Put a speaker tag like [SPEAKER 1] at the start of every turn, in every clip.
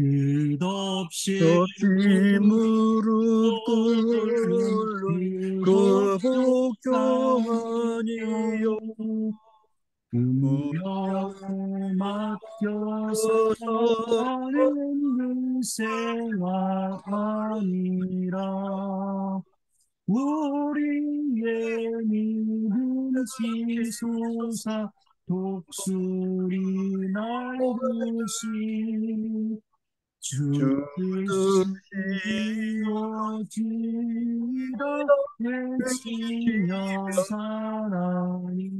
[SPEAKER 1] 끝없이
[SPEAKER 2] 없이 무릎 꿇는 그 복종하니요
[SPEAKER 1] 운명을 맡겨서 사는 그 생활 아니라 우리의 믿음 지솟아 독수리 날듯이 주
[SPEAKER 2] 주
[SPEAKER 1] 뜻이
[SPEAKER 2] 뜻이
[SPEAKER 1] 이루어지리라 외치며 살아니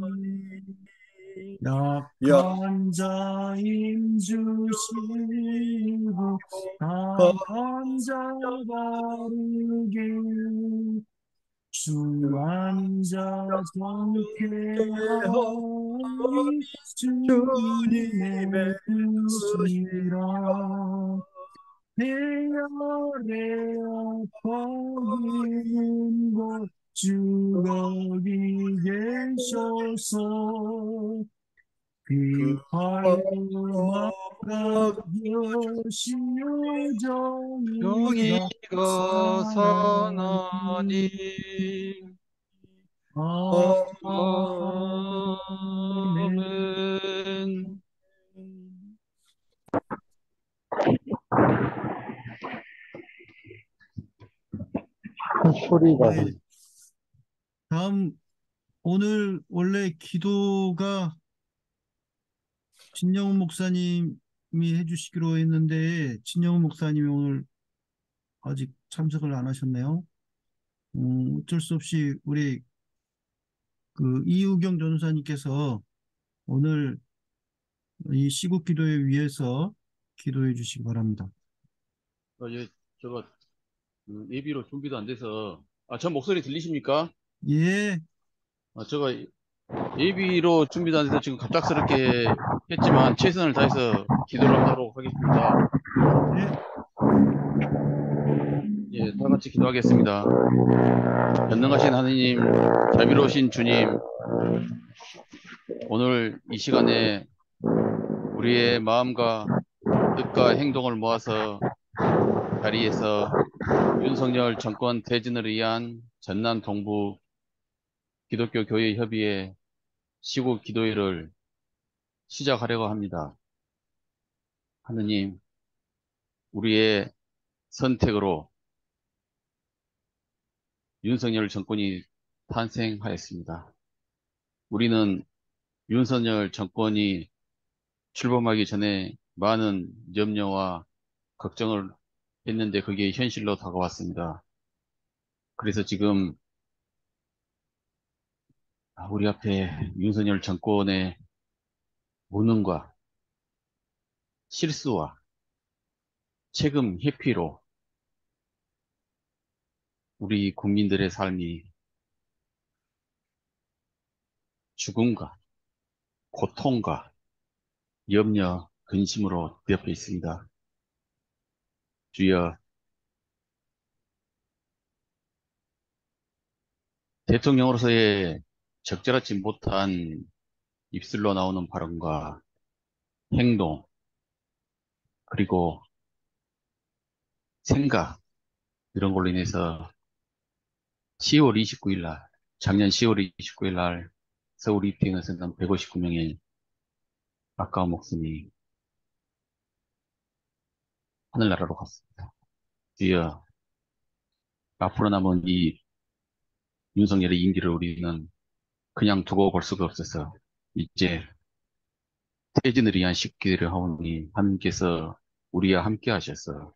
[SPEAKER 1] 약한 자 힘주시고 강한 자 바르게 주 앉아 정케하니 주님의
[SPEAKER 2] 주님의 뜻이라
[SPEAKER 1] 뜻이라 내 아래 아파하는 것 주 거기 계셔서
[SPEAKER 2] 그
[SPEAKER 1] 비팔로 막아주시오 정의가
[SPEAKER 2] 정의가
[SPEAKER 1] 살아나니
[SPEAKER 2] 선하니
[SPEAKER 1] 아멘.
[SPEAKER 2] 아멘. 소리가
[SPEAKER 1] 네, 다음 오늘 원래 기도가 진영훈 목사님이 해주시기로 했는데 진영훈 목사님이 오늘 아직 참석을 안 하셨네요. 어쩔 수 없이 우리 그 이우경 전도사님께서 오늘 이 시국 기도회 위해서 기도해 주시기 바랍니다.
[SPEAKER 3] 예, 저거, 예비로 준비도 안 돼서, 전 목소리 들리십니까?
[SPEAKER 1] 예,
[SPEAKER 3] 저거, 예비로 준비도 안 돼서 지금 갑작스럽게 했지만, 최선을 다해서 기도를 하도록 하겠습니다.
[SPEAKER 1] 예,
[SPEAKER 3] 예, 다 같이 기도하겠습니다. 전능하신 하느님, 자비로우신 주님, 오늘 이 시간에 우리의 마음과 뜻과 행동을 모아서 자리에서 윤석열 정권 퇴진을 위한 전남 동부 기독교 교회 협의회 시국 기도회를 시작하려고 합니다. 하느님, 우리의 선택으로 윤석열 정권이 탄생하였습니다. 우리는 윤석열 정권이 출범하기 전에 많은 염려와 걱정을 했는데 그게 현실로 다가왔습니다. 그래서 지금 우리 앞에 윤석열 정권의 무능과 실수와 책임 회피로 우리 국민들의 삶이 죽음과 고통과 염려, 근심으로 뒤엎여 있습니다. 주여, 대통령으로서의 적절하지 못한 입술로 나오는 발언과 행동, 그리고 생각, 이런 걸로 인해서 10월 29일 날, 작년 10월 29일 날 서울 입대행에서는 159명의 아까운 목숨이 하늘나라로 갔습니다. 주여, 앞으로 남은 이 윤석열의 임기를 우리는 그냥 두고 볼 수가 없어서 이제 퇴진을 위한 식기를 하오니 하나님께서 우리와 함께 하셔서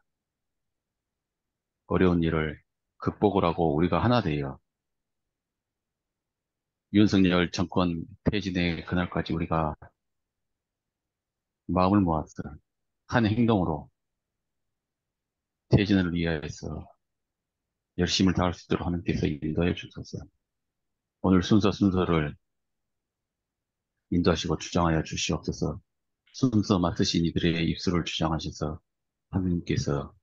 [SPEAKER 3] 어려운 일을 극복을 하고 우리가 하나 되어 윤석열 정권 퇴진의 그날까지 우리가 마음을 모아서 한 행동으로 퇴진을 위해서 열심을 다할 수 있도록 하나님께서 인도해 주셔서 오늘 순서를 인도하시고 주장하여 주시옵소서. 순서 맡으신 이들의 입술을 주장하셔서 하나님께서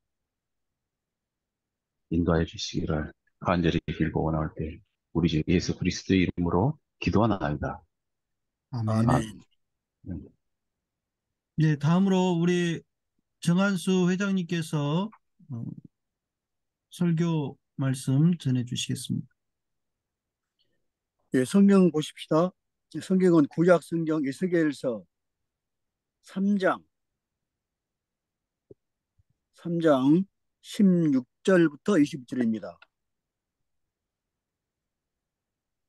[SPEAKER 3] 인도하여 주시기를 간절히 빌고 원할 때 우리 주 예수 그리스도의 이름으로 기도하나이다.
[SPEAKER 1] 아멘.
[SPEAKER 2] 아멘.
[SPEAKER 3] 음.
[SPEAKER 1] 예, 다음으로 우리 정한수 회장님께서 어, 설교 말씀 전해 주시겠습니다.
[SPEAKER 4] 예, 성경 보십시다. 성경은 구약 성경 에스겔서 3장 16절부터 20절입니다.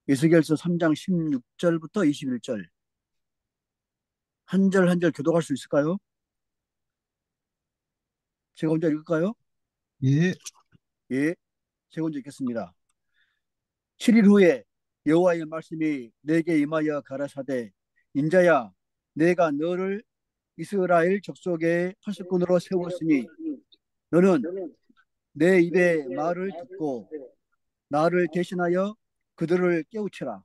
[SPEAKER 4] 에스겔서 3장 16절부터 21절. 한 절 한 절 교독할 수 있을까요? 제가 먼저 읽을까요?
[SPEAKER 1] 예,
[SPEAKER 4] 예, 제가 먼저 읽겠습니다. 7일 후에 여호와의 말씀이 내게 임하여 가라사대, 인자야, 내가 너를 이스라엘 족속의 파수꾼으로 세웠으니 너는 내 입의 말을 듣고 나를 대신하여 그들을 깨우치라.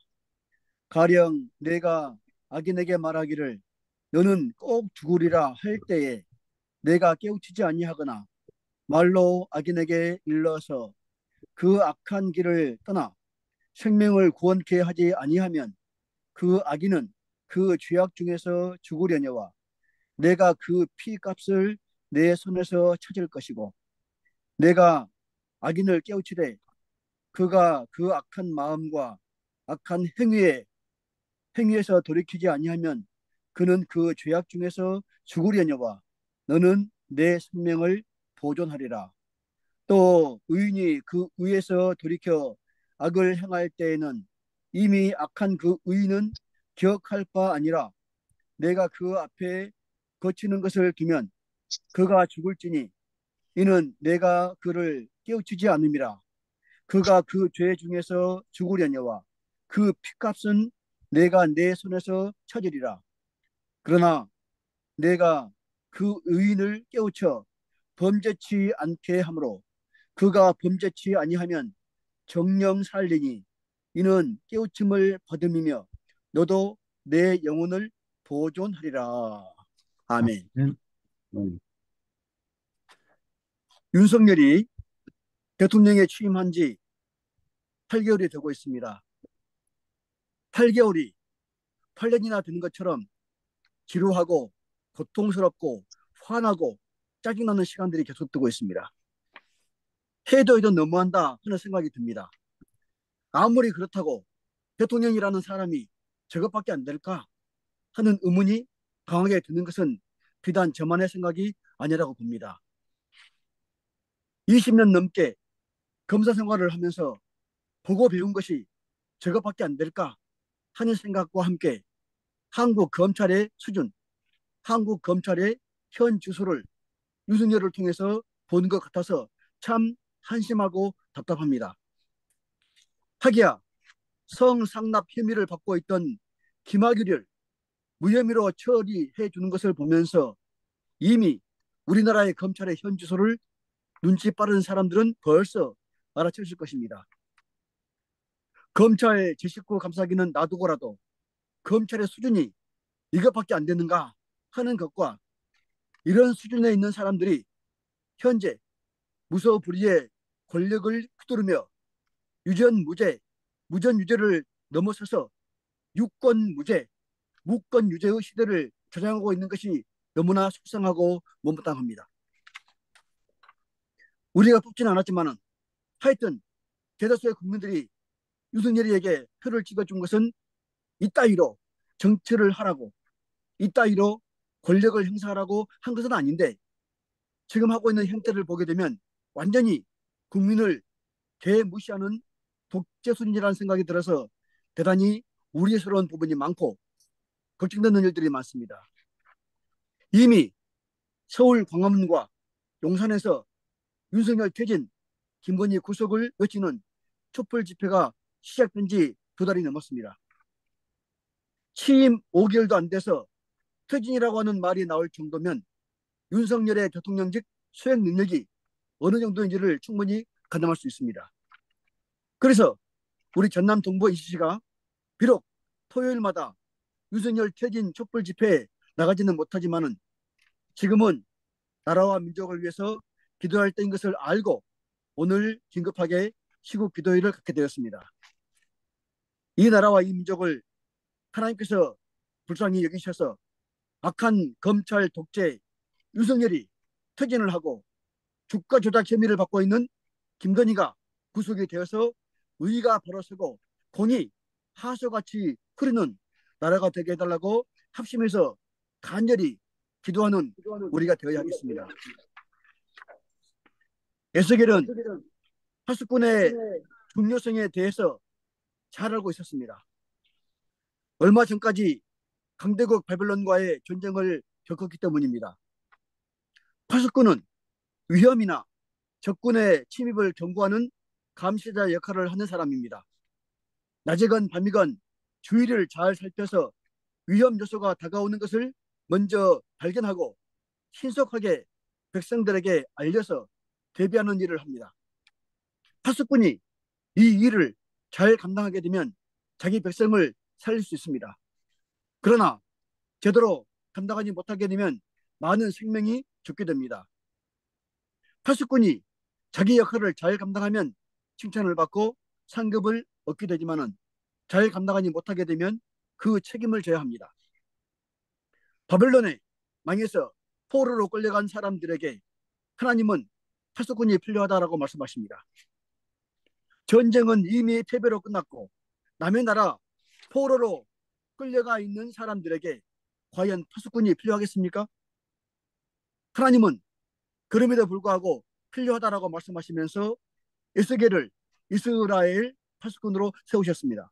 [SPEAKER 4] 가령 내가 악인에게 말하기를 너는 꼭 죽으리라 할 때에 내가 깨우치지 아니하거나 말로 악인에게 일러서 그 악한 길을 떠나 생명을 구원케 하지 아니하면 그 악인은 그 죄악 중에서 죽으려니와 내가 그 피값을 내 손에서 찾을 것이고 내가 악인을 깨우치되 그가 그 악한 마음과 악한 행위에서 돌이키지 아니하면 그는 그 죄악 중에서 죽으려니와 너는 내 생명을 보존하리라. 또 의인이 그 의에서 돌이켜 악을 행할 때에는 이미 악한 그 의인은 기억할 바 아니라 내가 그 앞에 거치는 것을 두면 그가 죽을지니 이는 내가 그를 깨우치지 않음이라. 그가 그 죄 중에서 죽으려니와 그 피값은 내가 내 손에서 찾으리라. 그러나 내가 그 의인을 깨우쳐 범죄치 않게 하므로 그가 범죄치 아니하면 정령 살리니 이는 깨우침을 받음이며 너도 내 영혼을 보존하리라. 아멘.
[SPEAKER 1] 아멘.
[SPEAKER 4] 윤석열이 대통령에 취임한 지 8개월이 되고 있습니다. 8개월이 8년이나 되는 것처럼 지루하고 고통스럽고 화나고 짜증나는 시간들이 계속되고 있습니다. 해도 너무한다 하는 생각이 듭니다. 아무리 그렇다고 대통령이라는 사람이 저것밖에 안 될까 하는 의문이 강하게 드는 것은 비단 저만의 생각이 아니라고 봅니다. 20년 넘게 검사 생활을 하면서 보고 배운 것이 저것밖에 안 될까 하는 생각과 함께 한국 검찰의 수준, 한국 검찰의 현 주소를 윤석열을 통해서 본 것 같아서 참 한심하고 답답합니다. 하기야 성상납 혐의를 받고 있던 김학의를 무혐의로 처리해 주는 것을 보면서 이미 우리나라의 검찰의 현 주소를 눈치 빠른 사람들은 벌써 알아챘을 것입니다. 검찰 제19 감사기는 놔두고라도 검찰의 수준이 이것밖에 안 되는가 하는 것과 이런 수준에 있는 사람들이 현재 무소불위의 권력을 휘두르며 유전무죄, 무전유죄를 넘어서서 유권무죄, 무권유죄의 시대를 조장하고 있는 것이 너무나 속상하고 못마땅합니다. 우리가 뽑지는 않았지만 하여튼 대다수의 국민들이 윤석열이에게 표를 찍어준 것은 이따위로 정치를 하라고 이따위로 권력을 행사하라고 한 것은 아닌데 지금 하고 있는 행태를 보게 되면 완전히 국민을 개무시하는 독재순이라는 생각이 들어서 대단히 우려스러운 부분이 많고 걱정되는 일들이 많습니다. 이미 서울 광화문과 용산에서 윤석열 퇴진, 김건희 구속을 외치는 촛불 집회가 시작된 지 2달이 넘었습니다. 취임 5개월도 안 돼서 퇴진이라고 하는 말이 나올 정도면 윤석열의 대통령직 수행 능력이 어느 정도인지를 충분히 가늠할 수 있습니다. 그래서 우리 전남 동부 이시시가 비록 토요일마다 윤석열 퇴진 촛불 집회에 나가지는 못하지만은 지금은 나라와 민족을 위해서 기도할 때인 것을 알고 오늘 긴급하게 시국 기도회를 갖게 되었습니다. 이 나라와 이 민족을 하나님께서 불쌍히 여기셔서 악한 검찰 독재 윤석열이 퇴진을 하고 주가 조작 혐의를 받고 있는 김건희가 구속이 되어서 의가 벌어서고 공이 하수같이 흐르는 나라가 되게 해달라고 합심해서 간절히 기도하는 우리가 되어야 하겠습니다. 에스겔은 파수꾼의 중요성에 대해서 잘 알고 있었습니다. 얼마 전까지 강대국 바벨론과의 전쟁을 겪었기 때문입니다. 파수꾼은 위험이나 적군의 침입을 경고하는 감시자 역할을 하는 사람입니다. 낮이건 밤이건 주위를 잘 살펴서 위험 요소가 다가오는 것을 먼저 발견하고 신속하게 백성들에게 알려서 대비하는 일을 합니다. 파수꾼이 이 일을 잘 감당하게 되면 자기 백성을 살릴 수 있습니다. 그러나 제대로 감당하지 못하게 되면 많은 생명이 죽게 됩니다. 파수꾼이 자기 역할을 잘 감당하면 칭찬을 받고 상급을 얻게 되지만은 잘 감당하지 못하게 되면 그 책임을 져야 합니다. 바벨론에 망해서 포로로 끌려간 사람들에게 하나님은 파수꾼이 필요하다라고 말씀하십니다. 전쟁은 이미 패배로 끝났고 남의 나라 포로로 끌려가 있는 사람들에게 과연 파수꾼이 필요하겠습니까? 하나님은 그럼에도 불구하고 필요하다라고 말씀하시면서 에스겔을 이스라엘 파수꾼으로 세우셨습니다.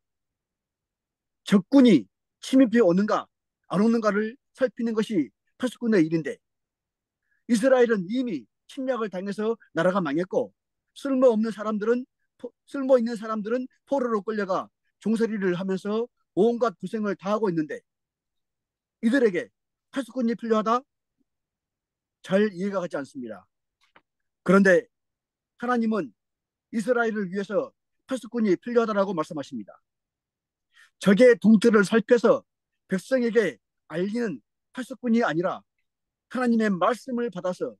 [SPEAKER 4] 적군이 침입해 오는가 안 오는가를 살피는 것이 파수꾼의 일인데 이스라엘은 이미 침략을 당해서 나라가 망했고 쓸모 있는 사람들은 포로로 끌려가 종살이를 하면서 온갖 고생을 다 하고 있는데 이들에게 파수꾼이 필요하다? 잘 이해가 가지 않습니다. 그런데 하나님은 이스라엘을 위해서 파수꾼이 필요하다라고 말씀하십니다. 적의 동태를 살펴서 백성에게 알리는 파수꾼이 아니라 하나님의 말씀을 받아서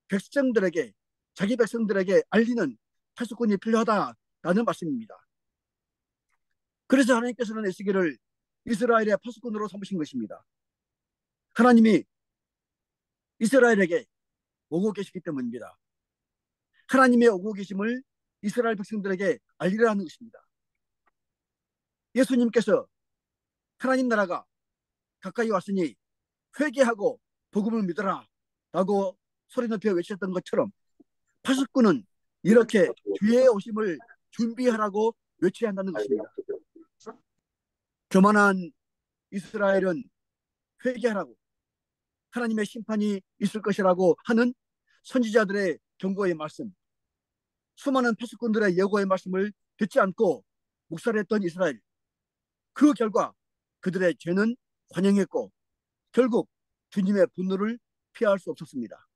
[SPEAKER 4] 백성들에게 자기 백성들에게 알리는 파수꾼이 필요하다라는 말씀입니다. 그래서 하나님께서는 에스겔을 이스라엘의 파수꾼으로 삼으신 것입니다. 하나님이 이스라엘에게 오고 계시기 때문입니다. 하나님의 오고 계심을 이스라엘 백성들에게 알리라는 것입니다. 예수님께서 하나님 나라가 가까이 왔으니 회개하고 복음을 믿어라 라고 소리 높여 외쳤던 것처럼 파수꾼은 이렇게 주의 오심을 준비하라고 외쳐야 한다는 것입니다. 교만한 이스라엘은 회개하라고 하나님의 심판이 있을 것이라고 하는 선지자들의 경고의 말씀, 수많은 파수꾼들의 예고의 말씀을 듣지 않고 묵살했던 이스라엘, 그 결과 그들의 죄는 관영했고 결국 주님의 분노를 피할 수 없었습니다.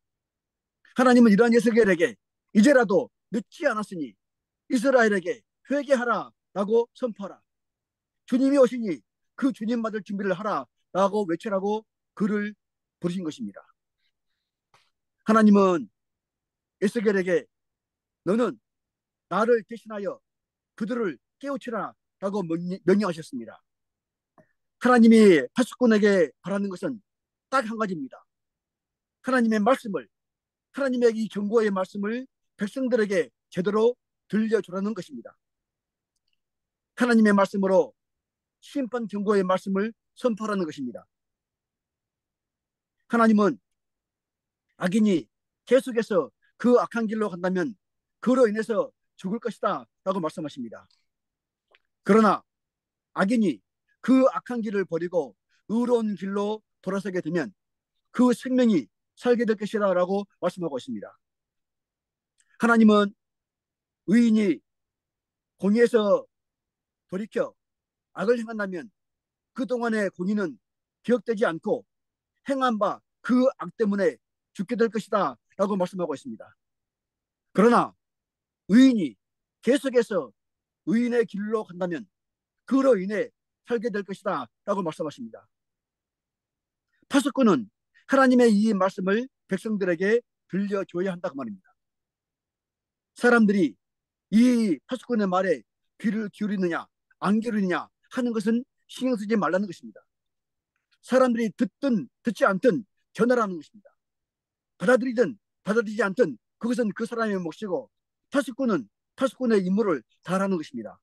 [SPEAKER 4] 하나님은 이러한 에스겔에게 이제라도 늦지 않았으니 이스라엘에게 회개하라 라고 선포하라, 주님이 오시니 그 주님 받을 준비를 하라 라고 외치라고 그를 부르신 것입니다. 하나님은 에스겔에게 너는 나를 대신하여 그들을 깨우치라 라고 명령하셨습니다. 하나님이 파수꾼에게 바라는 것은 딱 한 가지입니다. 하나님의 말씀을, 하나님의 이 경고의 말씀을 백성들에게 제대로 들려주라는 것입니다. 하나님의 말씀으로 심판 경고의 말씀을 선포하라는 것입니다. 하나님은 악인이 계속해서 그 악한 길로 간다면 그로 인해서 죽을 것이다 라고 말씀하십니다. 그러나 악인이 그 악한 길을 버리고 의로운 길로 돌아서게 되면 그 생명이 살게 될 것이다 라고 말씀하고 있습니다. 하나님은 의인이 공의에서 돌이켜 악을 행한다면 그동안의 공의는 기억되지 않고 행한 바 그 악 때문에 죽게 될 것이다 라고 말씀하고 있습니다. 그러나 의인이 계속해서 의인의 길로 간다면 그로 인해 살게 될 것이다 라고 말씀하십니다. 파수꾼은 하나님의 이 말씀을 백성들에게 들려줘야 한다고 말입니다. 사람들이 이 파수꾼의 말에 귀를 기울이느냐 안 기울이느냐 하는 것은 신경 쓰지 말라는 것입니다. 사람들이 듣든 듣지 않든 전하라는 것입니다. 받아들이든 받아들이지 않든 그것은 그 사람의 몫이고 파수꾼은 파수꾼의 임무를 다하는 것입니다.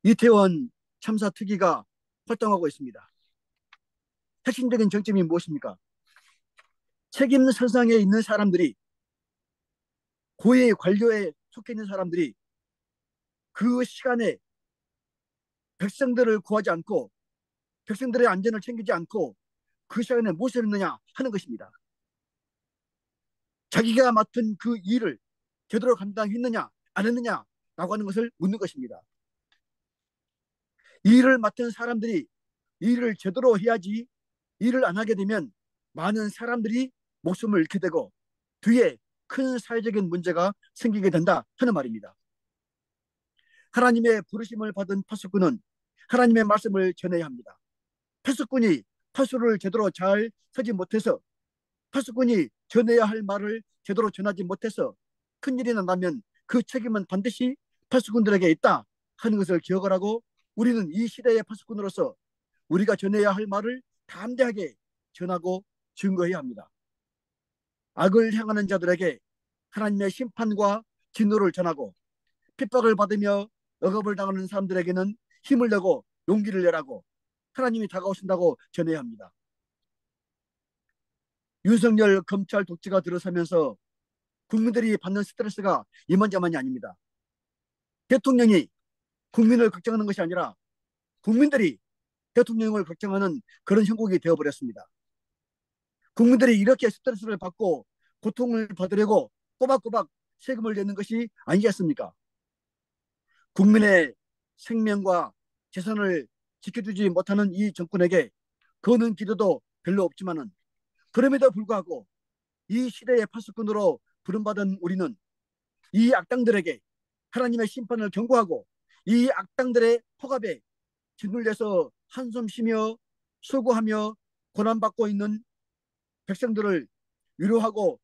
[SPEAKER 4] 이태원 참사 특위가 활동하고 있습니다. 핵심적인 정점이 무엇입니까? 책임 선상에 있는 사람들이, 고위 관료에 속해 있는 사람들이 그 시간에 백성들을 구하지 않고 백성들의 안전을 챙기지 않고 그 시간에 무엇을 했느냐 하는 것입니다. 자기가 맡은 그 일을 제대로 감당했느냐 안 했느냐라고 하는 것을 묻는 것입니다. 일을 맡은 사람들이 일을 제대로 해야지, 일을 안 하게 되면 많은 사람들이 목숨을 잃게 되고 뒤에 큰 사회적인 문제가 생기게 된다 하는 말입니다. 하나님의 부르심을 받은 파수꾼은 하나님의 말씀을 전해야 합니다. 파수꾼이 파수를 제대로 잘 서지 못해서, 파수꾼이 전해야 할 말을 제대로 전하지 못해서 큰일이 난다면 그 책임은 반드시 파수꾼들에게 있다 하는 것을 기억을 하고, 우리는 이 시대의 파수꾼으로서 우리가 전해야 할 말을 담대하게 전하고 증거해야 합니다. 악을 행하는 자들에게 하나님의 심판과 진노를 전하고, 핍박을 받으며 억압을 당하는 사람들에게는 힘을 내고 용기를 내라고 하나님이 다가오신다고 전해야 합니다. 윤석열 검찰 독재가 들어서면서 국민들이 받는 스트레스가 이만저만이 아닙니다. 대통령이 국민을 걱정하는 것이 아니라 국민들이 대통령을 걱정하는 그런 형국이 되어버렸습니다. 국민들이 이렇게 스트레스를 받고 고통을 받으려고 꼬박꼬박 세금을 내는 것이 아니겠습니까? 국민의 생명과 재산을 지켜주지 못하는 이 정권에게 거는 기도도 별로 없지만은, 그럼에도 불구하고 이 시대의 파수꾼으로 부름받은 우리는 이 악당들에게 하나님의 심판을 경고하고 이 악당들의 폭압에 짓눌려서 한숨 쉬며 수고하며 고난받고 있는 백성들을 위로하고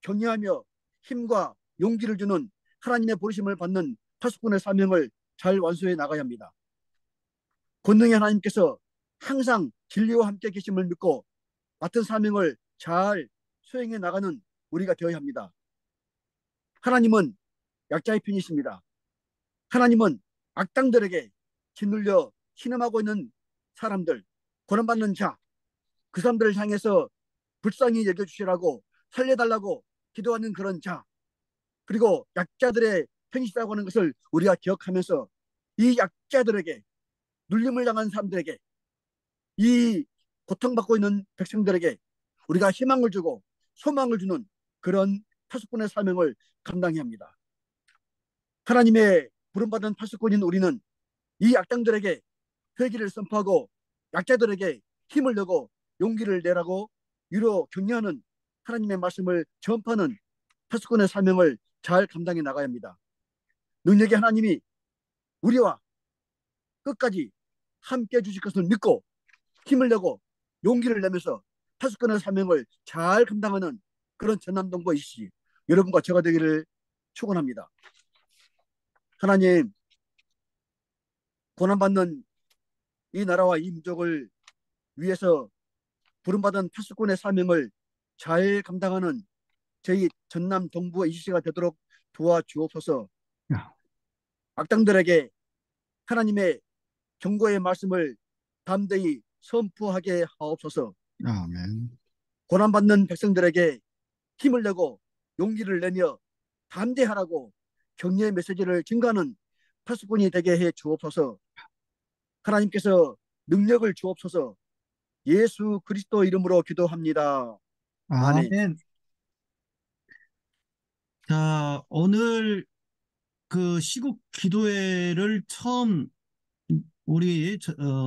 [SPEAKER 4] 격려하며 힘과 용기를 주는 하나님의 부르심을 받는 파수꾼의 사명을 잘 완수해 나가야 합니다. 권능의 하나님께서 항상 진리와 함께 계심을 믿고 맡은 사명을 잘 수행해 나가는 우리가 되어야 합니다. 하나님은 약자의 편이십니다. 하나님은 악당들에게 짓눌려 신음하고 있는 사람들, 고난받는 자, 그 사람들을 향해서 불쌍히 여겨주시라고 살려달라고 기도하는 그런 자, 그리고 약자들의 편이시라고 하는 것을 우리가 기억하면서 이 약자들에게, 눌림을 당한 사람들에게, 이 고통받고 있는 백성들에게 우리가 희망을 주고 소망을 주는 그런 파수꾼의 사명을 감당해야 합니다. 하나님의 부름받은 파수꾼인 우리는 이 악당들에게 회개를 선포하고 약자들에게 힘을 내고 용기를 내라고 위로 격려하는 하나님의 말씀을 전파하는 파수꾼의 사명을 잘 감당해 나가야 합니다. 능력의 하나님이 우리와 끝까지 함께 해주실 것을 믿고 힘을 내고 용기를 내면서 파수꾼의 사명을 잘 감당하는 그런 전남동부 이시 여러분과 제가 되기를 축원합니다. 하나님, 고난받는 이 나라와 이 민족을 위해서 부름받은 파수꾼의 사명을 잘 감당하는 저희 전남 동부 이시가 되도록 도와주옵소서. 악당들에게 하나님의 경고의 말씀을 담대히 선포하게 하옵소서.
[SPEAKER 1] 아멘.
[SPEAKER 4] 고난받는 백성들에게 힘을 내고 용기를 내며 담대하라고 격려의 메시지를 증가하는 파수꾼이 되게 해 주옵소서. 하나님께서 능력을 주옵소서. 예수 그리스도 이름으로 기도합니다. 아멘.
[SPEAKER 1] 아멘. 자, 오늘 그 시국 기도회를 처음 우리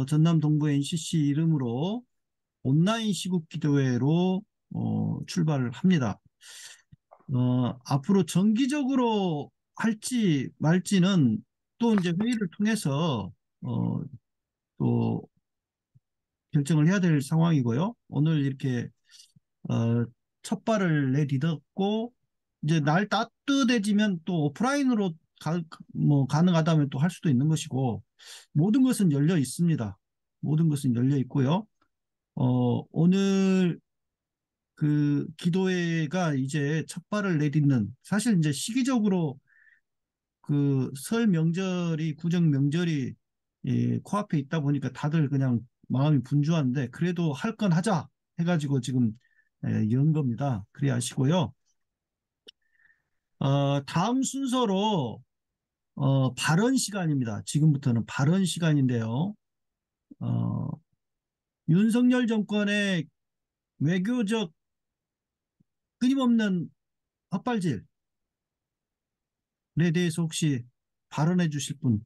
[SPEAKER 1] 전남 동부 NCC 이름으로 온라인 시국 기도회로 출발을 합니다. 앞으로 정기적으로 할지 말지는 또 이제 회의를 통해서 또 결정을 해야 될 상황이고요. 오늘 이렇게 첫 발을 내딛었고, 이제 날 따뜻해지면 또 오프라인으로 가능하다면 또 할 수도 있는 것이고, 모든 것은 열려 있습니다. 모든 것은 열려 있고요. 오늘 그 기도회가 이제 첫 발을 내딛는, 사실 이제 시기적으로 그 설 명절이, 구정 명절이 코앞에 있다 보니까 다들 그냥 마음이 분주한데, 그래도 할 건 하자 해가지고 지금 연 겁니다. 그래 아시고요. 다음 순서로 발언 시간입니다. 지금부터는 발언 시간인데요. 어, 윤석열 정권의 외교적 끊임없는 헛발질에 대해서 혹시 발언해 주실 분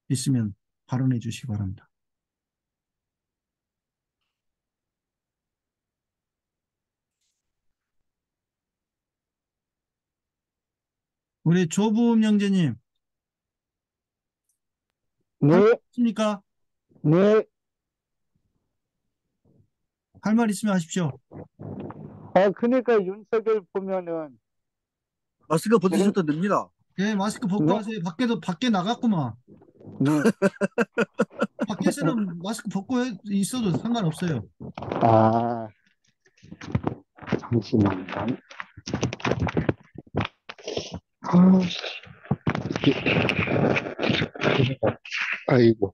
[SPEAKER 1] 있으면 발언해 주시기 바랍니다. 우리 조부음 형제님, 할 말
[SPEAKER 5] 네,
[SPEAKER 1] 있습니까?
[SPEAKER 5] 네.
[SPEAKER 1] 할 말 있으면 하십시오.
[SPEAKER 5] 그러니까 윤석열 보면은,
[SPEAKER 4] 마스크
[SPEAKER 5] 지금,
[SPEAKER 4] 벗으셔도 됩니다.
[SPEAKER 1] 예, 마스크 벗고
[SPEAKER 5] 네,
[SPEAKER 1] 하세요. 밖에 나갔구만.
[SPEAKER 5] 네.
[SPEAKER 1] 밖에서는 마스크 벗고 있어도 상관없어요.
[SPEAKER 5] 아, 잠시만요. 아, 아이고.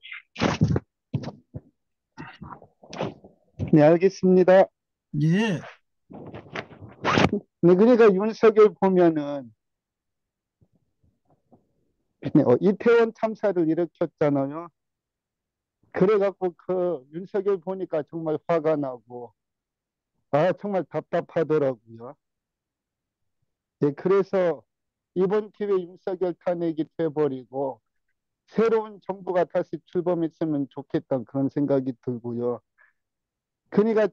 [SPEAKER 5] 네, 알겠습니다.
[SPEAKER 1] 예,
[SPEAKER 5] 네, 그러니까 윤석열 보면은, 네, 이태원 참사를 일으켰잖아요. 그래갖고 그 윤석열 보니까 정말 화가 나고, 정말 답답하더라고요. 네, 그래서 이번 기회에 윤석열 탄핵이 돼버리고, 새로운 정부가 다시 출범했으면 좋겠다 그런 생각이 들고요. 그러니까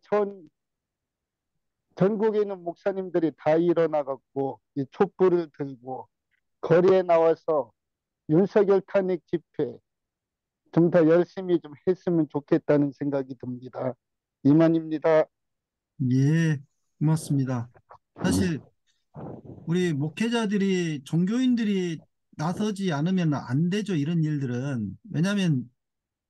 [SPEAKER 5] 전국에 있는 목사님들이 다 일어나갖고 이 촛불을 들고 거리에 나와서 윤석열 탄핵 집회 좀 더 열심히 좀 했으면 좋겠다는 생각이 듭니다. 이만입니다.
[SPEAKER 1] 예, 고맙습니다. 사실 우리 목회자들이, 종교인들이 나서지 않으면 안 되죠, 이런 일들은. 왜냐하면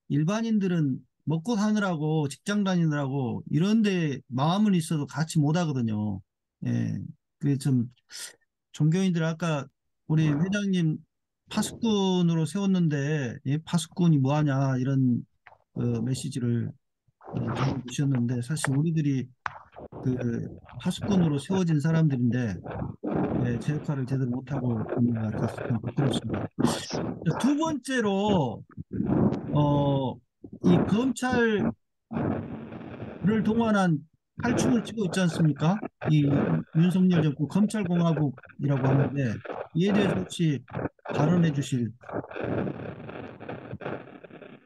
[SPEAKER 1] 일반인들은 먹고 사느라고, 직장 다니느라고 이런데 마음은 있어도 같이 못 하거든요. 예, 그 좀 종교인들, 아까 우리 회장님 파수꾼으로 세웠는데, 예, 파수꾼이 뭐 하냐 이런 메시지를 전해주셨는데, 사실 우리들이 그 파수꾼으로 세워진 사람들인데, 예, 제 역할을 제대로 못하고 있는 것 같아서 좀 부끄럽습니다. 두 번째로, 어, 이 검찰을 동원한 탈춤을 치고 있지 않습니까? 이 윤석열 정부 검찰공화국이라고 하는데, 이에 대해서 혹시 발언해 주실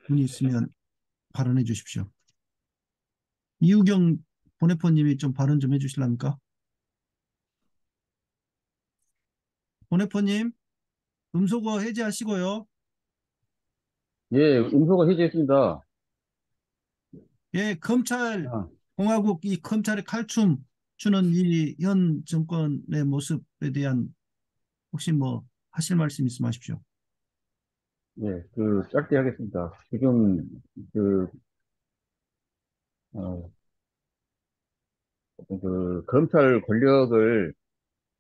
[SPEAKER 1] 분이 있으면 발언해 주십시오. 이우경 보네포님이 좀 발언 좀 해주실랍니까? 보네포님, 음소거 해제하시고요.
[SPEAKER 3] 예, 음소거 해제했습니다.
[SPEAKER 1] 예, 검찰
[SPEAKER 3] 아,
[SPEAKER 1] 공화국, 이 검찰의 칼춤 추는 이 현 정권의 모습에 대한 혹시 뭐 하실 말씀 있으면 하십시오.
[SPEAKER 3] 예, 짧게 하겠습니다. 지금, 그, 어, 검찰 권력을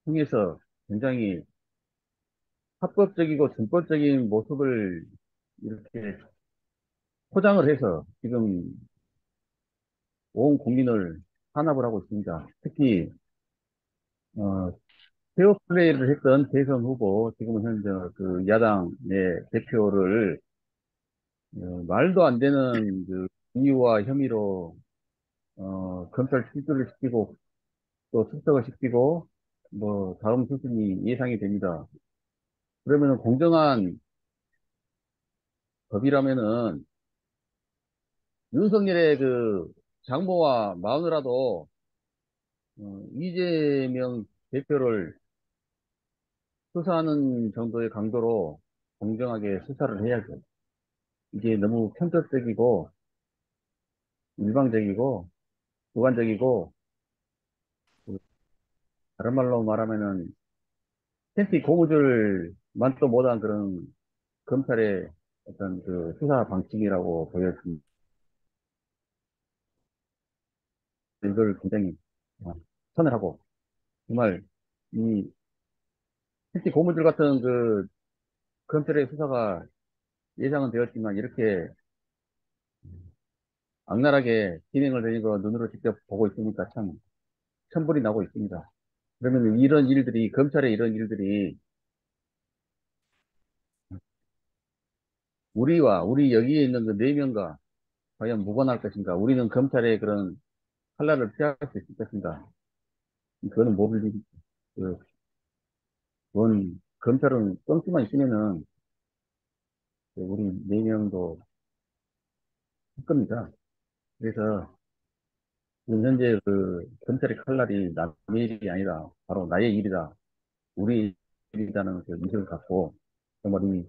[SPEAKER 3] 통해서 굉장히 합법적이고 준법적인 모습을 이렇게 포장을 해서 지금 온 국민을 탄압을 하고 있습니다. 특히, 어, 페어 플레이를 했던 대선 후보, 지금 현재 그 야당의 대표를 말도 안 되는 그 이유와 혐의로 검찰 출두를 시키고 또 출석을 시키고 뭐 다음 수순이 예상이 됩니다. 그러면은 공정한 법이라면은 윤석열의 그 장모와 마누라도 이재명 대표를 수사하는 정도의 강도로 공정하게 수사를 해야죠. 이게 너무 편견적이고 일방적이고 주관적이고 그 다른 말로 말하면은 팬티 고무줄만 또 못한 그런 검찰의 어떤 그 수사 방식이라고 보여집니다. 이걸 굉장히 선을 하고, 정말, 이, 특히 고무줄 같은 검찰의 수사가 예상은 되었지만, 이렇게 악랄하게 진행을 되는 거 눈으로 직접 보고 있으니까 참 천불이 나고 있습니다. 그러면 이런 일들이, 검찰의 이런 일들이 우리 여기에 있는 그 4명과 과연 무관할 것인가? 우리는 검찰의 그런 칼날을 피할 수 있을 것인가? 그거는 모를 일이죠. 그, 그건, 검찰은 뻥치만 있으면은, 우리 4명도 할 겁니다. 그래서, 지금 현재 검찰의 칼날이 남의 일이 아니라, 바로 나의 일이다. 우리 일이라는 그 인식을 갖고, 정말 이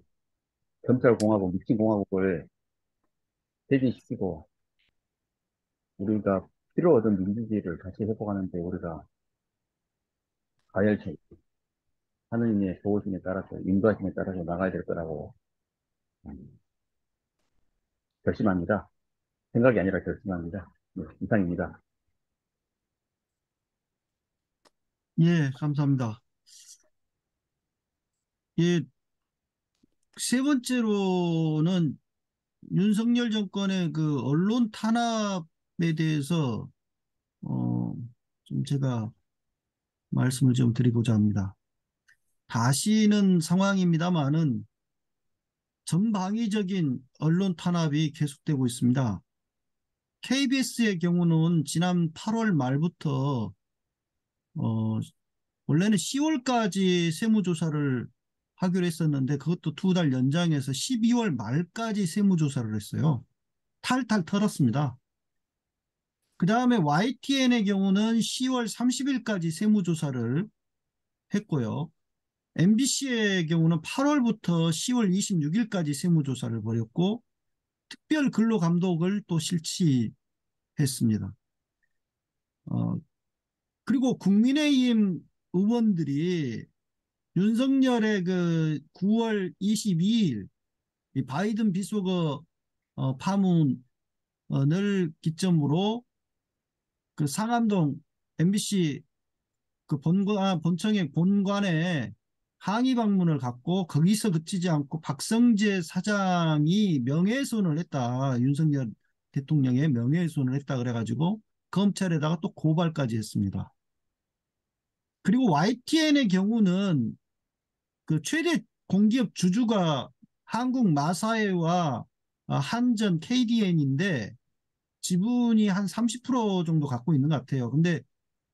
[SPEAKER 3] 검찰공화국, 미친공화국을 퇴진시키고, 우리가 필요 얻은 민주주의를 다시 회복하는데 우리가 가열차 하느님의 도우심에 따라서, 인도하심에 따라서 나가야 될 거라고 음, 결심합니다. 생각이 아니라 결심합니다. 네, 이상입니다.
[SPEAKER 1] 예, 감사합니다. 예, 세 번째로는 윤석열 정권의 그 언론 탄압에 대해서 어, 좀 제가 말씀을 좀 드리고자 합니다. 다시는 상황입니다만은 전방위적인 언론 탄압이 계속되고 있습니다. KBS의 경우는 지난 8월 말부터 원래는 10월까지 세무조사를 하기로 했었는데 그것도 2달 연장해서 12월 말까지 세무조사를 했어요. 탈탈 털었습니다. 그 다음에 YTN의 경우는 10월 30일까지 세무조사를 했고요. MBC의 경우는 8월부터 10월 26일까지 세무조사를 벌였고 특별 근로감독을 또 실시했습니다. 그리고 국민의힘 의원들이 윤석열의 그 9월 22일 이 바이든 비속어 파문을 기점으로 그 상암동 MBC 그 본청의 본관에 항의 방문을 갖고 거기서 그치지 않고 박성재 사장이 명예훼손을 했다. 윤석열 대통령의 명예훼손을 했다 그래가지고 검찰에다가 또 고발까지 했습니다. 그리고 YTN의 경우는 그 최대 공기업 주주가 한국 마사회와 한전 KDN인데 지분이 한 30% 정도 갖고 있는 것 같아요. 근데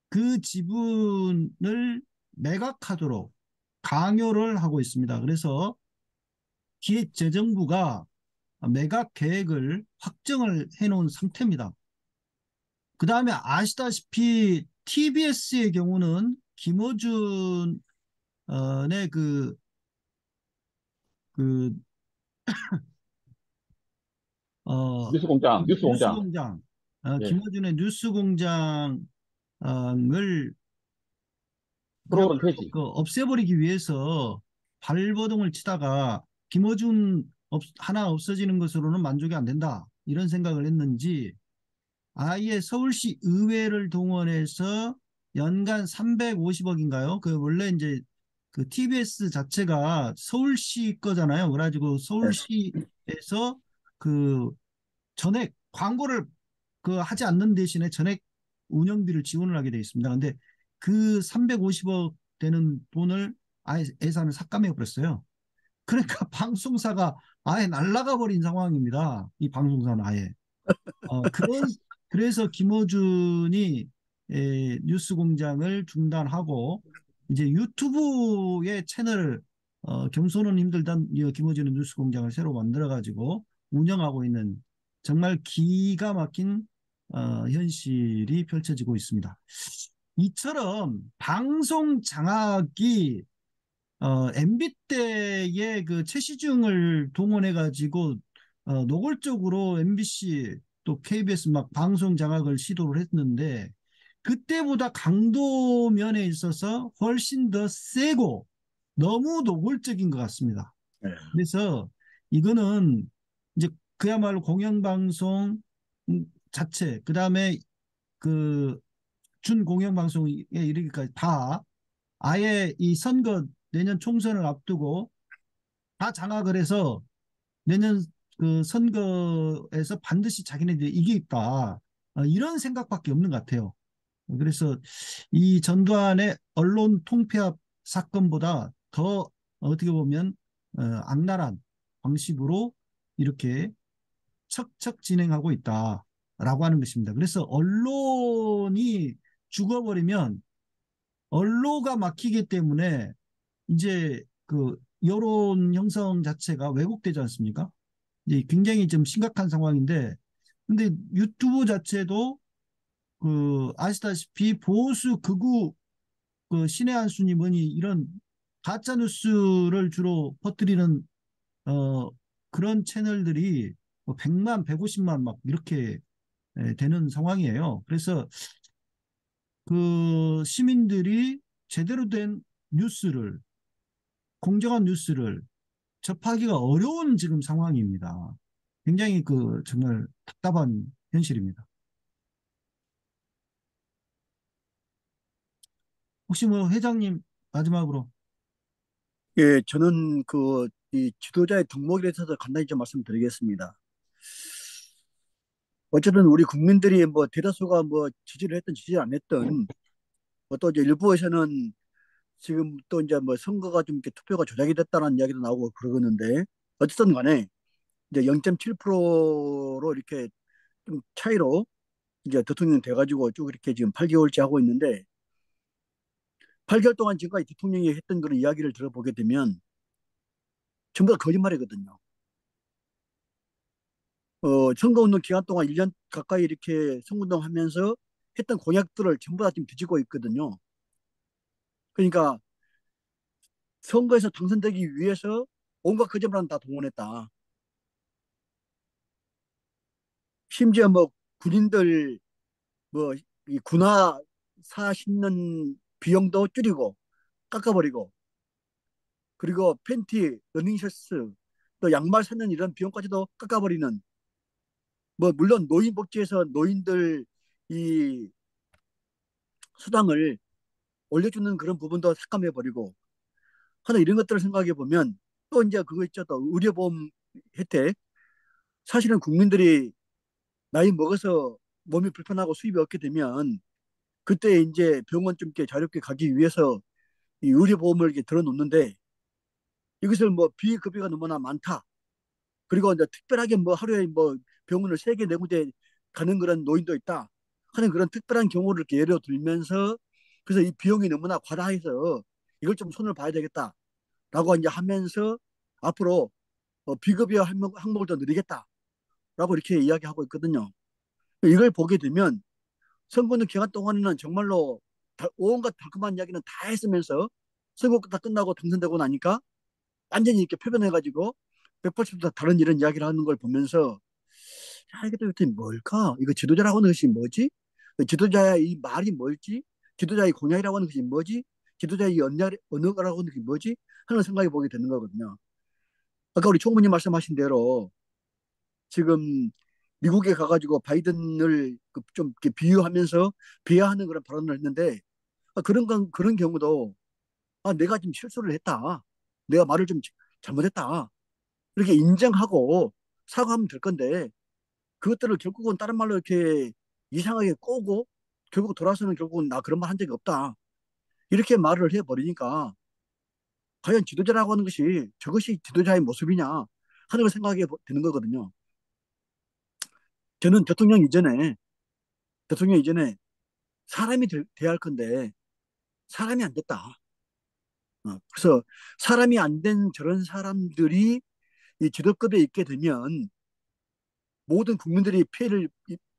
[SPEAKER 1] 그 지분을 매각하도록 강요를 하고 있습니다. 그래서 기획재정부가 매각 계획을 확정을 해놓은 상태입니다. 그 다음에 아시다시피 TBS의 경우는 김어준의 그,
[SPEAKER 3] 뉴스공장.
[SPEAKER 1] 뉴스공장,
[SPEAKER 3] 예,
[SPEAKER 1] 김어준의 뉴스공장을
[SPEAKER 3] 프로그램
[SPEAKER 1] 그야말로
[SPEAKER 3] 폐지.
[SPEAKER 1] 없애버리기 위해서 발버둥을 치다가 김어준 하나 없어지는 것으로는 만족이 안 된다. 이런 생각을 했는지 아예 서울시 의회를 동원해서 연간 350억인가요? 그 원래 이제 그 TBS 자체가 서울시 거잖아요. 그래가지고 서울시에서 그 전액 광고를 그 하지 않는 대신에 전액 운영비를 지원을 하게 되어 있습니다. 근데 그 350억 되는 돈을 아예 예산을 삭감해 버렸어요. 그러니까 방송사가 아예 날아가 버린 상황입니다. 이 방송사는 아예. 그래서 김어준이 뉴스공장을 중단하고 이제 유튜브의 채널을 겸손은 힘들단 김어준의 뉴스공장을 새로 만들어가지고 운영하고 있는 정말 기가 막힌 현실이 펼쳐지고 있습니다. 이처럼 방송 장악이 MB 때의 그 최시중을 동원해 가지고 노골적으로 MBC 또 KBS 막 방송 장악을 시도를 했는데 그때보다 강도 면에 있어서 훨씬 더 세고 너무 노골적인 것 같습니다.
[SPEAKER 4] 네.
[SPEAKER 1] 그래서 이거는 이제 그야말로 공영방송 자체, 그 다음에 그 준공영방송에 이르기까지 다 아예 이 선거 내년 총선을 앞두고 다 장악을 해서 내년 그 선거에서 반드시 자기네들이 이기겠다. 이런 생각밖에 없는 것 같아요. 그래서 이 전두환의 언론 통폐합 사건보다 더 어떻게 보면 악랄한 방식으로 이렇게 척척 진행하고 있다라고 하는 것입니다. 그래서 언론이 죽어버리면 언로가 막히기 때문에 이제 그 여론 형성 자체가 왜곡되지 않습니까? 이제 굉장히 좀 심각한 상황인데, 근데 유튜브 자체도 그 아시다시피 보수 극우 그 신의 한 수니 뭐니 이런 가짜 뉴스를 주로 퍼뜨리는 그런 채널들이 뭐 100만, 150만 막 이렇게 되는 상황이에요. 그래서 그 시민들이 제대로 된 뉴스를, 공정한 뉴스를 접하기가 어려운 지금 상황입니다. 굉장히 그 정말 답답한 현실입니다. 혹시 뭐 회장님 마지막으로.
[SPEAKER 4] 예, 저는 그 이 지도자의 덕목에 대해서 간단히 좀 말씀드리겠습니다. 어쨌든 우리 국민들이 뭐 대다수가 뭐 지지를 했든 지지 안 했든 뭐또 이제 일부에서는 지금 또 이제 뭐 선거가 좀 이렇게 투표가 조작이 됐다는 이야기도 나오고 그러는데 어쨌든 간에 이제 0.7%로 이렇게 좀 차이로 이제 대통령 돼가지고 쭉 이렇게 지금 8개월째 하고 있는데 8개월 동안 지금까지 대통령이 했던 그런 이야기를 들어보게 되면 전부 다 거짓말이거든요. 선거운동 기간 동안 1년 가까이 이렇게 선거운동 하면서 했던 공약들을 전부 다 지금 뒤지고 있거든요. 그러니까 선거에서 당선되기 위해서 온갖 거짓말은 다 동원했다. 심지어 뭐 군인들 뭐 이 군화 신는 비용도 줄이고 깎아버리고 그리고 팬티, 러닝셔츠 또 양말 사는 이런 비용까지도 깎아버리는 뭐 물론 노인복지에서 노인들 이 수당을 올려주는 그런 부분도 삭감해버리고 하나 이런 것들을 생각해 보면 또 이제 그거 있죠. 또 의료보험 혜택 사실은 국민들이 나이 먹어서 몸이 불편하고 수입이 없게 되면 그때 이제 병원 좀 이렇게 자유롭게 가기 위해서 이 의료보험을 이렇게 들어놓는데 이것을 뭐 비급여가 너무나 많다. 그리고 이제 특별하게 뭐 하루에 뭐 병원을 3개, 4군데 가는 그런 노인도 있다. 하는 그런 특별한 경우를 이렇게 예로 들면서 그래서 이 비용이 너무나 과다해서 이걸 좀 손을 봐야 되겠다라고 이제 하면서 앞으로 비급여 항목을 더 늘리겠다라고 이렇게 이야기하고 있거든요. 이걸 보게 되면 선거는 기간 동안에는 정말로 온갖 달콤한 이야기는 다 했으면서 선거 다 끝나고 당선되고 나니까 완전히 이렇게 표변해가지고 180도 다른 이런 이야기를 하는 걸 보면서 야, 이게 도대체 뭘까? 이거 지도자라고 하는 것이 뭐지? 지도자의 이 말이 뭘지? 지도자의 공약이라고 하는 것이 뭐지? 지도자의 이 언어라고 하는 것이 뭐지? 하는 생각이 보게 되는 거거든요. 아까 우리 총무님 말씀하신 대로 지금 미국에 가가지고 바이든을 좀 이렇게 비유하면서 비하하는 그런 발언을 했는데 그런 경우도 내가 좀 실수를 했다. 내가 말을 좀 잘못했다. 이렇게 인정하고 사과하면 될 건데 그것들을 결국은 다른 말로 이렇게 이상하게 꼬고 결국 돌아서는 결국은 나 그런 말 한 적이 없다. 이렇게 말을 해버리니까 과연 지도자라고 하는 것이 저것이 지도자의 모습이냐 하는 걸 생각하게 되는 거거든요. 저는 대통령 이전에 사람이 돼야 할 건데 사람이 안 됐다. 그래서 사람이 안 된 저런 사람들이 이 지도급에 있게 되면 모든 국민들이 피해를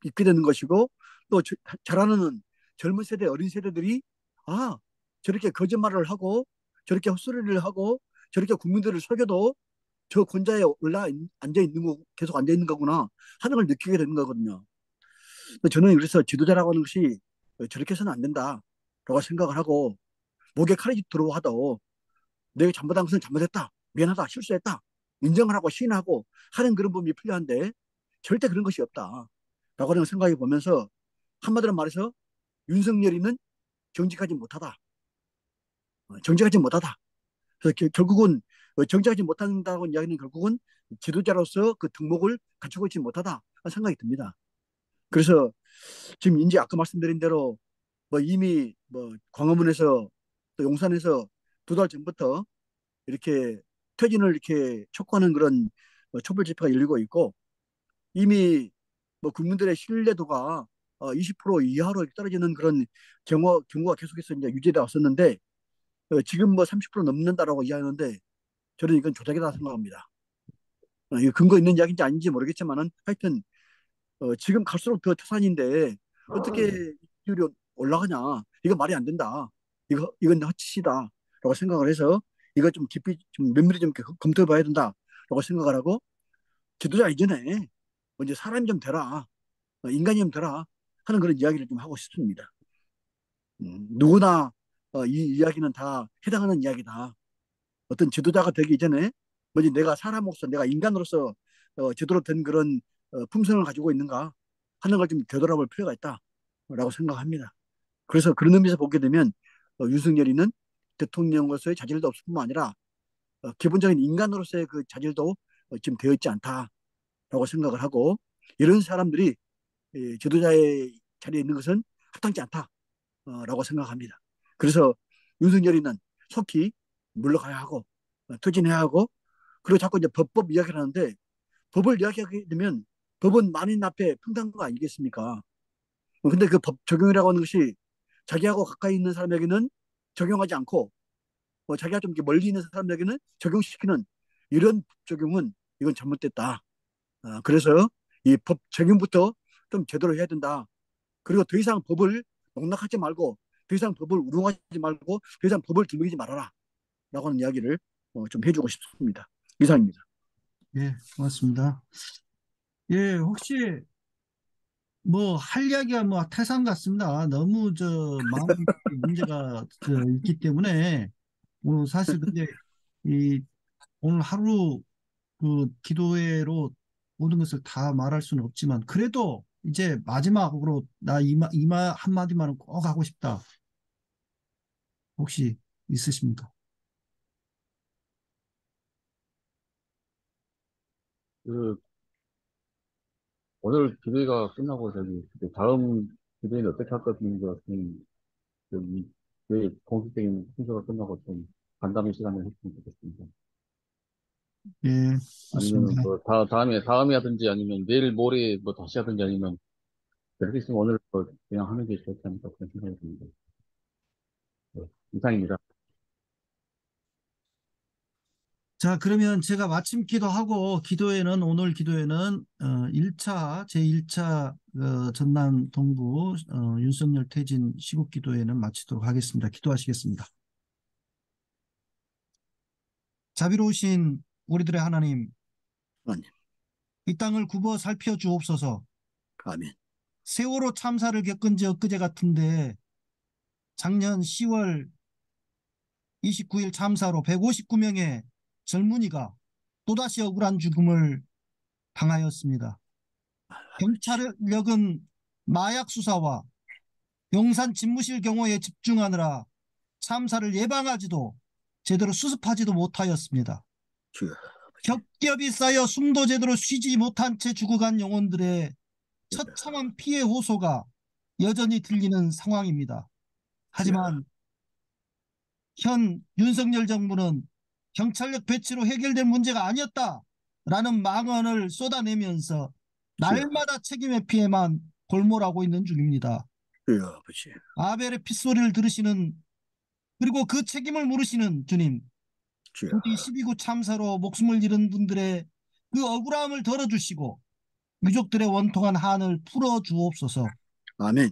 [SPEAKER 4] 입게 되는 것이고 또 자라는 젊은 세대, 어린 세대들이 아, 저렇게 거짓말을 하고 저렇게 헛소리를 하고 저렇게 국민들을 속여도 저 권좌에 앉아 있는 거 계속 앉아 있는 거구나 하는 걸 느끼게 되는 거거든요. 저는 그래서 지도자라고 하는 것이 저렇게 해서는 안 된다라고 생각을 하고 목에 칼이 들어와 하도 내가 잘못한 것은 잘못했다. 미안하다. 실수했다. 인정을 하고 시인하고 하는 그런 부분이 필요한데 절대 그런 것이 없다. 라고 하는 생각이 보면서 한마디로 말해서 윤석열이는 정직하지 못하다. 정직하지 못하다. 그래서 결국은 정직하지 못한다고 이야기는 결국은 지도자로서 그 덕목을 갖추고 있지 못하다 하는 생각이 듭니다. 그래서 지금 이제 아까 말씀드린 대로 뭐 이미 뭐 광화문에서 또 용산에서 2달 전부터 이렇게 퇴진을 이렇게 촉구하는 그런 촛불 집회가 열리고 있고, 이미 뭐 국민들의 신뢰도가 20% 이하로 떨어지는 그런 경우가 계속해서 이제 유지돼 왔었는데, 지금 뭐 30% 넘는다라고 이야기하는데 저는 이건 조작이다 생각합니다. 이거 근거 있는 이야기인지 아닌지 모르겠지만은 하여튼 지금 갈수록 더 태산인데 어떻게 이율이 올라가냐? 이거 말이 안 된다. 이건 헛짓이다라고 생각을 해서 이거 좀 깊이 좀 면밀히 좀 검토해 봐야 된다라고 생각을 하고, 지도자 이전에 먼저 사람이 좀 되라, 인간이 좀 되라 하는 그런 이야기를 좀 하고 싶습니다. 누구나 이 이야기는 다 해당하는 이야기다. 어떤 지도자가 되기 이전에 먼저 내가 사람으로서, 내가 인간으로서 제대로 된 그런 품성을 가지고 있는가 하는 걸 좀 되돌아볼 필요가 있다라고 생각합니다. 그래서 그런 의미에서 보게 되면 윤석열이는 대통령으로서의 자질도 없을 뿐만 아니라 기본적인 인간으로서의 그 자질도 지금 되어 있지 않다라고 생각을 하고, 이런 사람들이 지도자의 자리에 있는 것은 합당치 않다라고 생각합니다. 그래서 윤석열이는 속히 물러가야 하고 퇴진해야 하고, 그리고 자꾸 이제 법법 이야기를 하는데, 법을 이야기하게 되면 법은 만인 앞에 평등한 거 아니겠습니까? 근데 그 법 적용이라고 하는 것이 자기하고 가까이 있는 사람에게는 적용하지 않고 자기가 좀 이렇게 멀리 있는 사람에게는 적용시키는 이런 법 적용은 이건 잘못됐다. 그래서 이 법 적용부터 좀 제대로 해야 된다. 그리고 더 이상 법을 농락하지 말고, 더 이상 법을 우롱하지 말고, 더 이상 법을 들먹이지 말아라 라고 하는 이야기를 좀 해주고 싶습니다. 이상입니다.
[SPEAKER 1] 예, 고맙습니다. 예, 혹시 뭐 할 이야기가 뭐 태산 같습니다. 너무 많은 문제가 있기 때문에 사실 근데 이 오늘 하루 그 기도회로 모든 것을 다 말할 수는 없지만, 그래도 이제 마지막으로 나 이마 한마디만은 꼭 하고 싶다. 혹시 있으십니까?
[SPEAKER 3] 그, 오늘 기대가 끝나고 다음 기대는 어떻게 할 것인가 같은, 공식적인 순서가 끝나고 좀 간담회 시간을 했으면 좋겠습니다.
[SPEAKER 1] 예,
[SPEAKER 3] 아니면
[SPEAKER 1] 좋습니다.
[SPEAKER 3] 뭐, 다음에 하든지 아니면 내일 모레 뭐 다시 하든지 아니면, 그렇게 있으면 오늘 뭐 그냥 하는 게 좋지 않을까 그런 생각이 듭니다. 네, 이상입니다.
[SPEAKER 1] 자, 그러면 제가 마침 기도하고, 오늘 기도회는 1차, 제1차 전남 동부 윤석열 퇴진 시국 기도회는 마치도록 하겠습니다. 기도하시겠습니다. 자비로우신 우리들의 하나님,
[SPEAKER 4] 아멘.
[SPEAKER 1] 이 땅을 굽어 살펴 주옵소서.
[SPEAKER 4] 아멘.
[SPEAKER 1] 세월호 참사를 겪은 지 엊그제 같은데 작년 10월 29일 참사로 159명의 젊은이가 또다시 억울한 죽음을 당하였습니다. 경찰력은 마약 수사와 용산 집무실 경호에 집중하느라 참사를 예방하지도 제대로 수습하지도 못하였습니다.
[SPEAKER 4] 주여.
[SPEAKER 1] 겹겹이 쌓여 숨도 제대로 쉬지 못한 채 죽어간 영혼들의 처참한 피해 호소가 여전히 들리는 상황입니다. 하지만 현 윤석열 정부는 경찰력 배치로 해결될 문제가 아니었다라는 망언을 쏟아내면서 날마다 책임의 피해만 골몰하고 있는 중입니다.
[SPEAKER 4] 주여 아버지.
[SPEAKER 1] 아벨의 핏소리를 들으시는, 그리고 그 책임을 물으시는 주님,
[SPEAKER 4] 주여.
[SPEAKER 1] 부디 12구 참사로 목숨을 잃은 분들의 그 억울함을 덜어주시고 유족들의 원통한 한을 풀어주옵소서.
[SPEAKER 4] 아멘.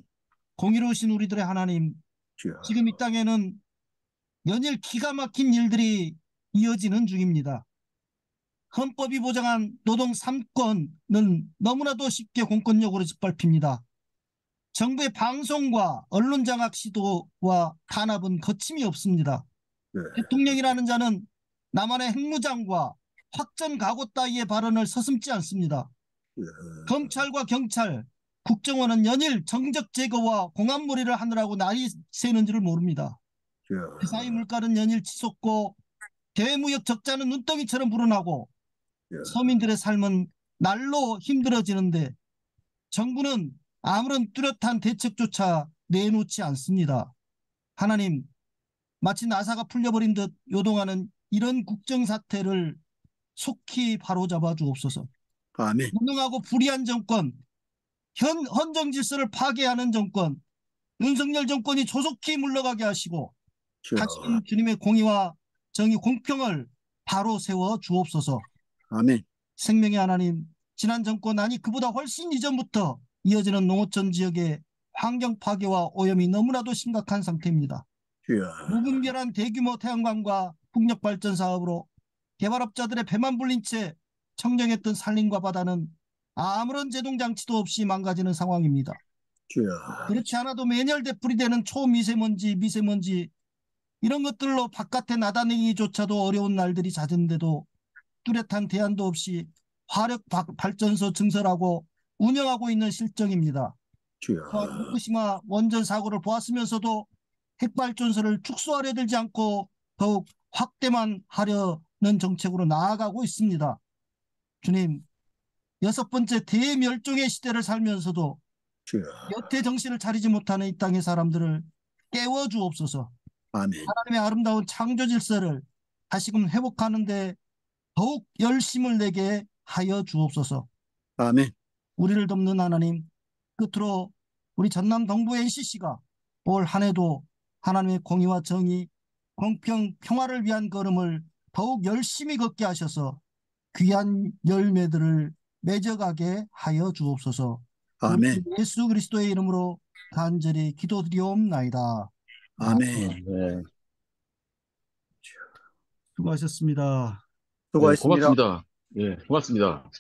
[SPEAKER 1] 공의로우신 우리들의 하나님,
[SPEAKER 4] 주여.
[SPEAKER 1] 지금 이 땅에는 연일 기가 막힌 일들이 이어지는 중입니다. 헌법이 보장한 노동 3권은 너무나도 쉽게 공권력으로 짓밟힙니다. 정부의 방송과 언론 장악 시도와 탄압은 거침이 없습니다. 대통령이라는 자는 나만의 핵무장과 확전 각오 따위의 발언을 서슴지 않습니다. 검찰과 경찰, 국정원은 연일 정적 제거와 공안몰이를 하느라고 날이 새는지를 모릅니다. 회사의 물가는 연일 치솟고 대무역 적자는 눈덩이처럼 불어나고 서민들의 삶은 날로 힘들어지는데 정부는 아무런 뚜렷한 대책조차 내놓지 않습니다. 하나님, 마치 나사가 풀려버린 듯 요동하는 이런 국정사태를 속히 바로잡아 주옵소서.
[SPEAKER 4] 아멘.
[SPEAKER 1] 무능하고 불의한 정권, 헌정 질서를 파괴하는 정권, 윤석열 정권이 조속히 물러가게 하시고 다시금 주님의 공의와 정의, 공평을 바로 세워 주옵소서.
[SPEAKER 4] 아멘.
[SPEAKER 1] 생명의 하나님, 지난 정권 아니 그보다 훨씬 이전부터 이어지는 농어촌 지역의 환경 파괴와 오염이 너무나도 심각한 상태입니다. 무분별한 대규모 태양광과 풍력 발전 사업으로 개발업자들의 배만 불린 채 청정했던 산림과 바다는 아무런 제동 장치도 없이 망가지는 상황입니다. 그렇지 않아도 매년 되풀이되는 초미세먼지, 미세먼지 이런 것들로 바깥에 나다니기조차도 어려운 날들이 잦은데도 뚜렷한 대안도 없이 화력 발전소 증설하고 운영하고 있는 실정입니다. 또한 후쿠시마 원전 사고를 보았으면서도 핵발전소를 축소하려 들지 않고 더욱 확대만 하려는 정책으로 나아가고 있습니다. 주님, 6번째 대멸종의 시대를 살면서도 여태 정신을 차리지 못하는 이 땅의 사람들을 깨워주옵소서.
[SPEAKER 4] 아멘.
[SPEAKER 1] 하나님의 아름다운 창조 질서를 다시금 회복하는 데 더욱 열심을 내게 하여 주옵소서.
[SPEAKER 4] 아멘.
[SPEAKER 1] 우리를 돕는 하나님, 끝으로 우리 전남 동부 NCC가 올 한 해도 하나님의 공의와 정의, 공평, 평화를 위한 걸음을 더욱 열심히 걷게 하셔서 귀한 열매들을 맺어가게 하여 주옵소서.
[SPEAKER 4] 아멘.
[SPEAKER 1] 우리 예수 그리스도의 이름으로 간절히 기도드리옵나이다.
[SPEAKER 4] 아멘.
[SPEAKER 3] 네.
[SPEAKER 1] 수고하셨습니다.
[SPEAKER 4] 수고하셨습니다.
[SPEAKER 3] 고맙습니다. 예, 고맙습니다.